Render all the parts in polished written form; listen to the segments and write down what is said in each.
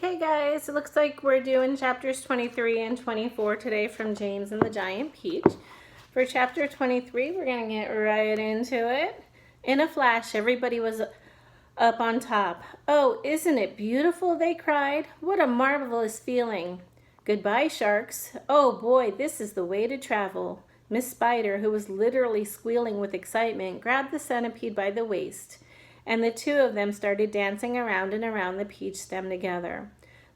Okay guys, it looks like we're doing chapters 23 and 24 today from James and the Giant Peach. For chapter 23, we're going to get right into it. In a flash, everybody was up on top. "Oh, isn't it beautiful?" they cried. "What a marvelous feeling." "Goodbye, sharks. Oh boy, this is the way to travel." Miss Spider, who was literally squealing with excitement, grabbed the centipede by the waist, and the two of them started dancing around and around the peach stem together.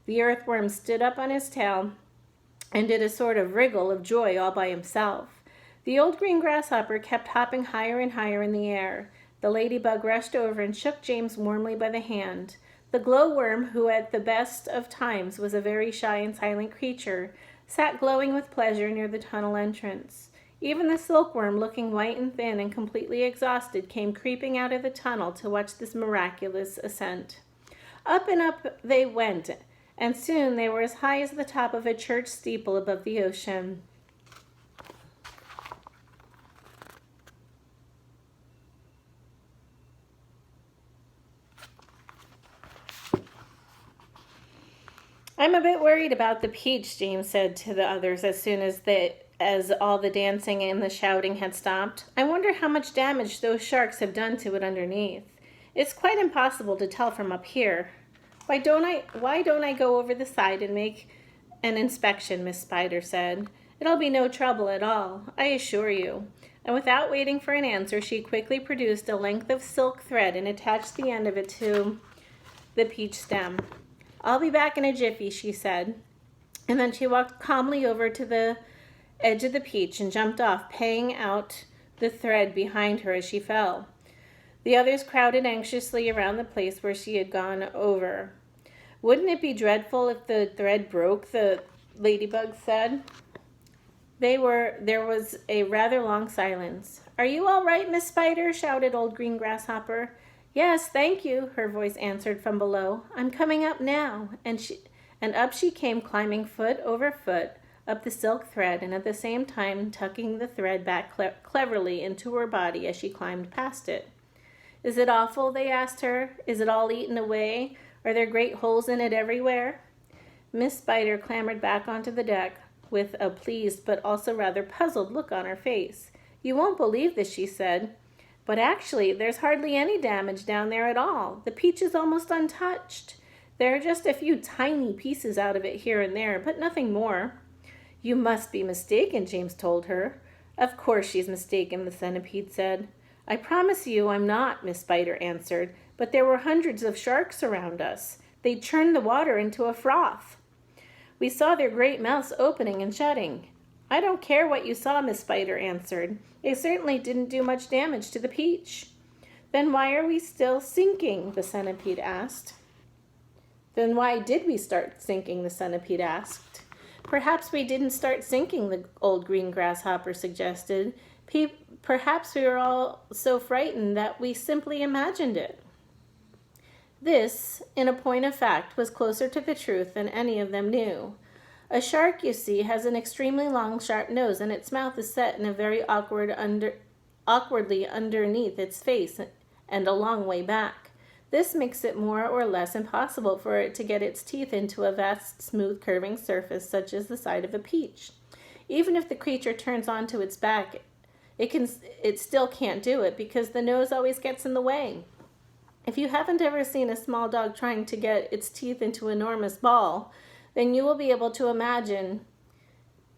The earthworm stood up on his tail and did a sort of wriggle of joy all by himself. The old green grasshopper kept hopping higher and higher in the air. The ladybug rushed over and shook James warmly by the hand. The glowworm, who at the best of times was a very shy and silent creature, sat glowing with pleasure near the tunnel entrance. Even the silkworm, looking white and thin and completely exhausted, came creeping out of the tunnel to watch this miraculous ascent. Up and up they went, and soon they were as high as the top of a church steeple above the ocean. "I'm a bit worried about the peach," James said to the others as soon as all the dancing and the shouting had stopped. "I wonder how much damage those sharks have done to it underneath. It's quite impossible to tell from up here. Why don't I go over the side and make an inspection?" Miss Spider said. "It'll be no trouble at all, I assure you." And without waiting for an answer, she quickly produced a length of silk thread and attached the end of it to the peach stem. "I'll be back in a jiffy," she said. And then she walked calmly over to the edge of the peach and jumped off, paying out the thread behind her as she fell. The others crowded anxiously around the place where she had gone over. "Wouldn't it be dreadful if the thread broke?" the ladybug said. There was a rather long silence. "Are you all right, Miss Spider?" shouted old green grasshopper. "Yes, thank you," her voice answered from below. "I'm coming up now." And up she came, climbing foot over foot up the silk thread, and at the same time tucking the thread back cleverly into her body as she climbed past it. "Is it awful?" they asked her. "Is it all eaten away? Are there great holes in it everywhere?" Miss Spider clambered back onto the deck with a pleased but also rather puzzled look on her face. "You won't believe this," she said, "but actually there's hardly any damage down there at all. The peach is almost untouched. There are just a few tiny pieces out of it here and there, but nothing more." "You must be mistaken," James told her. "Of course she's mistaken," the centipede said. "I promise you I'm not," Miss Spider answered, "but there were hundreds of sharks around us. They churned the water into a froth. We saw their great mouths opening and shutting." "I don't care what you saw," Miss Spider answered. "They certainly didn't do much damage to the peach." "Then why are we still sinking?" the centipede asked. "Then why did we start sinking?" the centipede asked. "Perhaps we didn't start sinking," the old green grasshopper suggested. "Perhaps we were all so frightened that we simply imagined it." This, in a point of fact, was closer to the truth than any of them knew. A shark, you see, has an extremely long, sharp nose, and its mouth is set in a very awkwardly underneath its face and a long way back. This makes it more or less impossible for it to get its teeth into a vast, smooth, curving surface such as the side of a peach. Even if the creature turns onto its back, it still can't do it because the nose always gets in the way. If you haven't ever seen a small dog trying to get its teeth into an enormous ball, then you will be able to imagine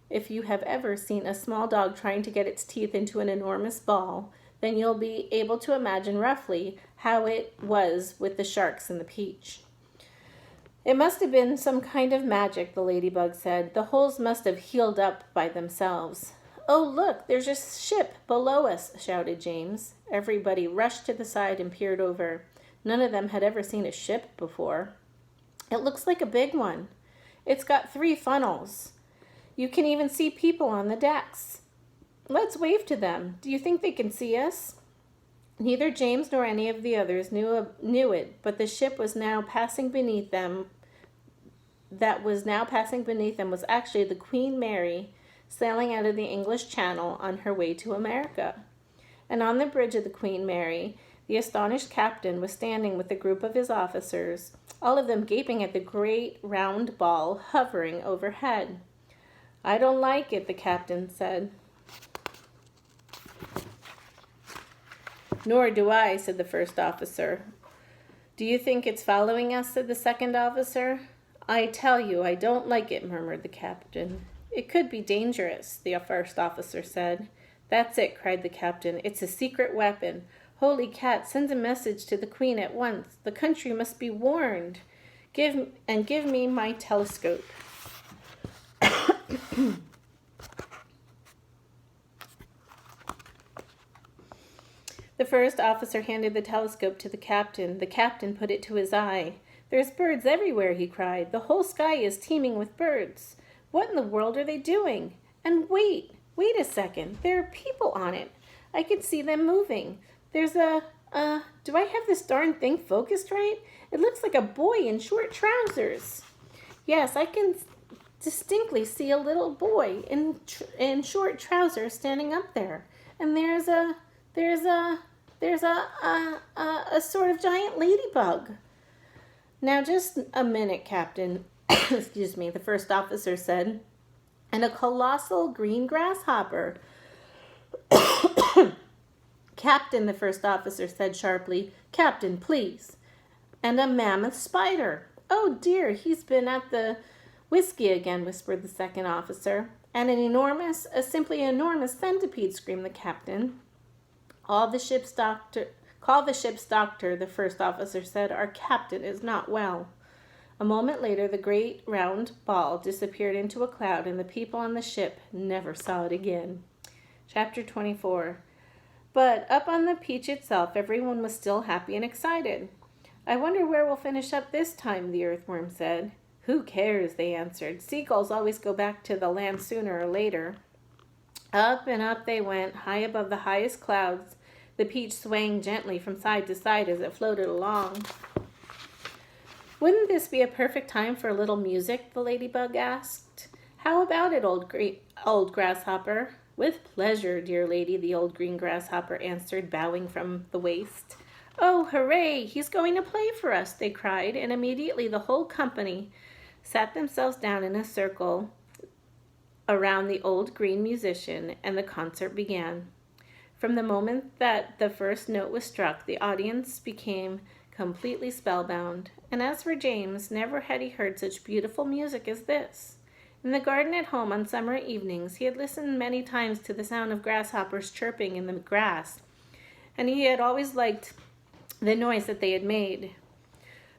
if you have ever seen a small dog trying to get its teeth into an enormous ball, then you'll be able to imagine roughly how it was with the sharks in the peach. "It must have been some kind of magic," the ladybug said. "The holes must have healed up by themselves." "Oh, look, there's a ship below us," shouted James. Everybody rushed to the side and peered over. None of them had ever seen a ship before. "It looks like a big one. It's got 3 funnels. You can even see people on the decks. Let's wave to them. Do you think they can see us?" Neither James nor any of the others knew it, but the ship was now passing beneath them. Was actually the Queen Mary, sailing out of the English Channel on her way to America. And on the bridge of the Queen Mary, The astonished captain was standing with a group of his officers, all of them gaping at the great round ball hovering overhead. "I don't like it," the captain said. "Nor do I," said the first officer. "Do you think it's following us?" said the second officer. "I tell you, I don't like it," murmured the captain. "It could be dangerous," the first officer said. "That's it," cried the captain. "It's a secret weapon. Holy Cat, send a message to the Queen at once. The country must be warned. Give me my telescope." The first officer handed the telescope to the captain. The captain put it to his eye. "There's birds everywhere," he cried. "The whole sky is teeming with birds. What in the world are they doing? And wait a second. There are people on it. I can see them moving. There's do I have this darn thing focused right? It looks like a boy in short trousers. Yes, I can distinctly see a little boy in short trousers standing up there. And there's a sort of giant ladybug." "Now just a minute, Captain," excuse me, the first officer said. "And a colossal green grasshopper." "Captain," the first officer said sharply. "Captain, please." "And a mammoth spider." "Oh dear, he's been at the whiskey again," whispered the second officer. "And a simply enormous centipede," screamed the captain. Call the ship's doctor," the first officer said. "Our captain is not well." A moment later, the great round ball disappeared into a cloud, and the people on the ship never saw it again. Chapter 24. But up on the Peach itself, everyone was still happy and excited. "I wonder where we'll finish up this time," the earthworm said. "Who cares?" they answered. "Seagulls always go back to the land sooner or later." Up and up they went, high above the highest clouds, the Peach swaying gently from side to side as it floated along. "Wouldn't this be a perfect time for a little music?" the ladybug asked. "How about it, old grasshopper?" "With pleasure, dear lady," the old green grasshopper answered, bowing from the waist. "Oh, hooray! He's going to play for us!" they cried, and immediately the whole company sat themselves down in a circle around the old green musician, and the concert began. From the moment that the first note was struck, the audience became completely spellbound, and as for James, never had he heard such beautiful music as this. In the garden at home on summer evenings, he had listened many times to the sound of grasshoppers chirping in the grass, and he had always liked the noise that they had made.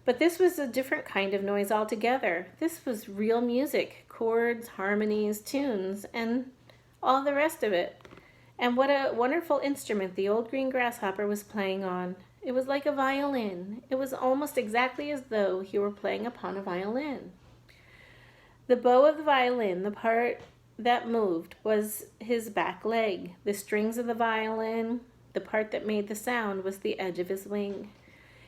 But this was a different kind of noise altogether. This was real music, chords, harmonies, tunes, and all the rest of it. And what a wonderful instrument the old green grasshopper was playing on. It was like a violin. It was almost exactly as though he were playing upon a violin. The bow of the violin, the part that moved, was his back leg. The strings of the violin, the part that made the sound, was the edge of his wing.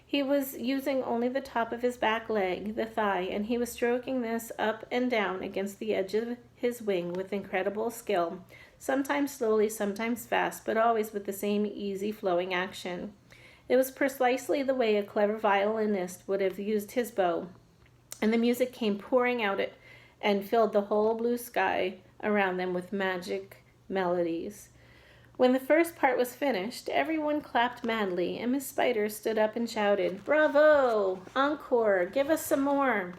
He was using only the top of his back leg, the thigh, and he was stroking this up and down against the edge of his wing with incredible skill, sometimes slowly, sometimes fast, but always with the same easy flowing action. It was precisely the way a clever violinist would have used his bow, and the music came pouring out and filled the whole blue sky around them with magic melodies. When the first part was finished, everyone clapped madly, and Miss Spider stood up and shouted, "Bravo! Encore! Give us some more!"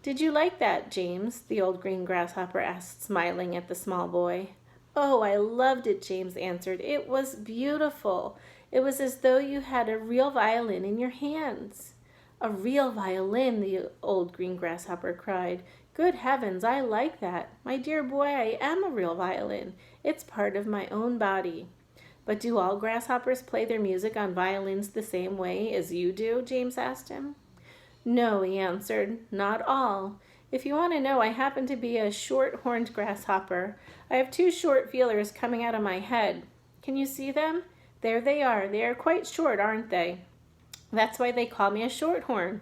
"Did you like that, James?" the old green grasshopper asked, smiling at the small boy. "Oh, I loved it," James answered. "It was beautiful. It was as though you had a real violin in your hands." "A real violin!" the old green grasshopper cried. "Good heavens, I like that. My dear boy, I am a real violin. It's part of my own body." "But do all grasshoppers play their music on violins the same way as you do?" James asked him. "No," he answered, "not all. If you want to know, I happen to be a short-horned grasshopper. I have 2 short feelers coming out of my head. Can you see them? There they are. They are quite short, aren't they? That's why they call me a shorthorn.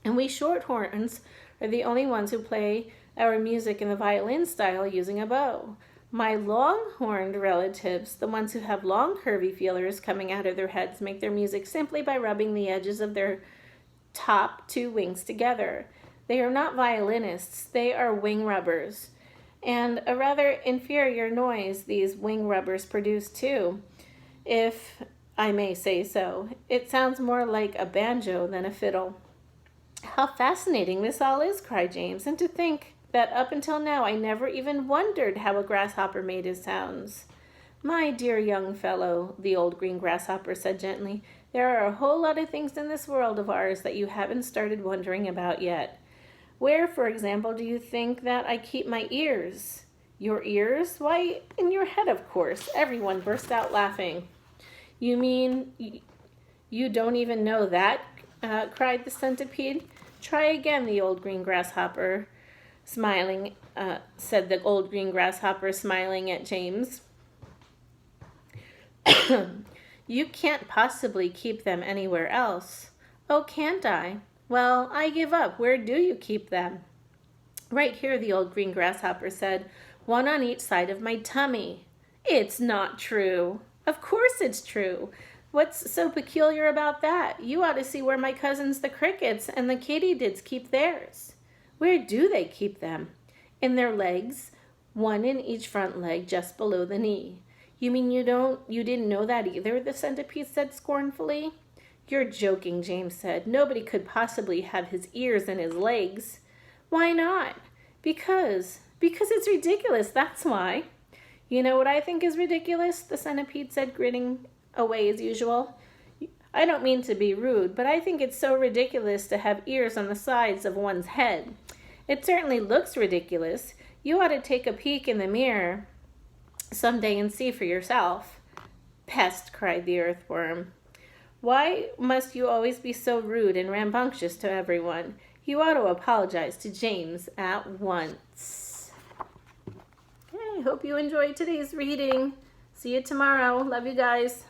And we shorthorns are the only ones who play our music in the violin style using a bow. My long-horned relatives, the ones who have long curvy feelers coming out of their heads, make their music simply by rubbing the edges of their top two wings together. They are not violinists, they are wing rubbers. And a rather inferior noise these wing rubbers produce too, if I may say so. It sounds more like a banjo than a fiddle. How fascinating this all is, cried James, and to think that up until now I never even wondered how a grasshopper made his sounds. My dear young fellow, the old green grasshopper said gently, there are a whole lot of things in this world of ours that you haven't started wondering about yet. Where, for example, do you think that I keep my ears? Your ears? Why, in your head, of course. Everyone burst out laughing. You mean you don't even know that? Cried the centipede. Try again, the old green grasshopper, smiling, said the old green grasshopper, smiling at James. You can't possibly keep them anywhere else. Oh, can't I? Well, I give up. Where do you keep them? Right here, the old green grasshopper said, one on each side of my tummy. It's not true. Of course it's true. What's so peculiar about that? You ought to see where my cousins the crickets and the katydids keep theirs. Where do they keep them? In their legs, one in each front leg just below the knee. You mean you didn't know that either? The centipede said scornfully. You're joking, James said. Nobody could possibly have his ears in his legs. Why not? Because it's ridiculous, that's why. You know what I think is ridiculous? The centipede said, grinning away as usual. I don't mean to be rude, but I think it's so ridiculous to have ears on the sides of one's head. It certainly looks ridiculous. You ought to take a peek in the mirror someday and see for yourself. Pest, cried the earthworm. Why must you always be so rude and rambunctious to everyone? You ought to apologize to James at once. Okay, I hope you enjoyed today's reading. See you tomorrow. Love you guys.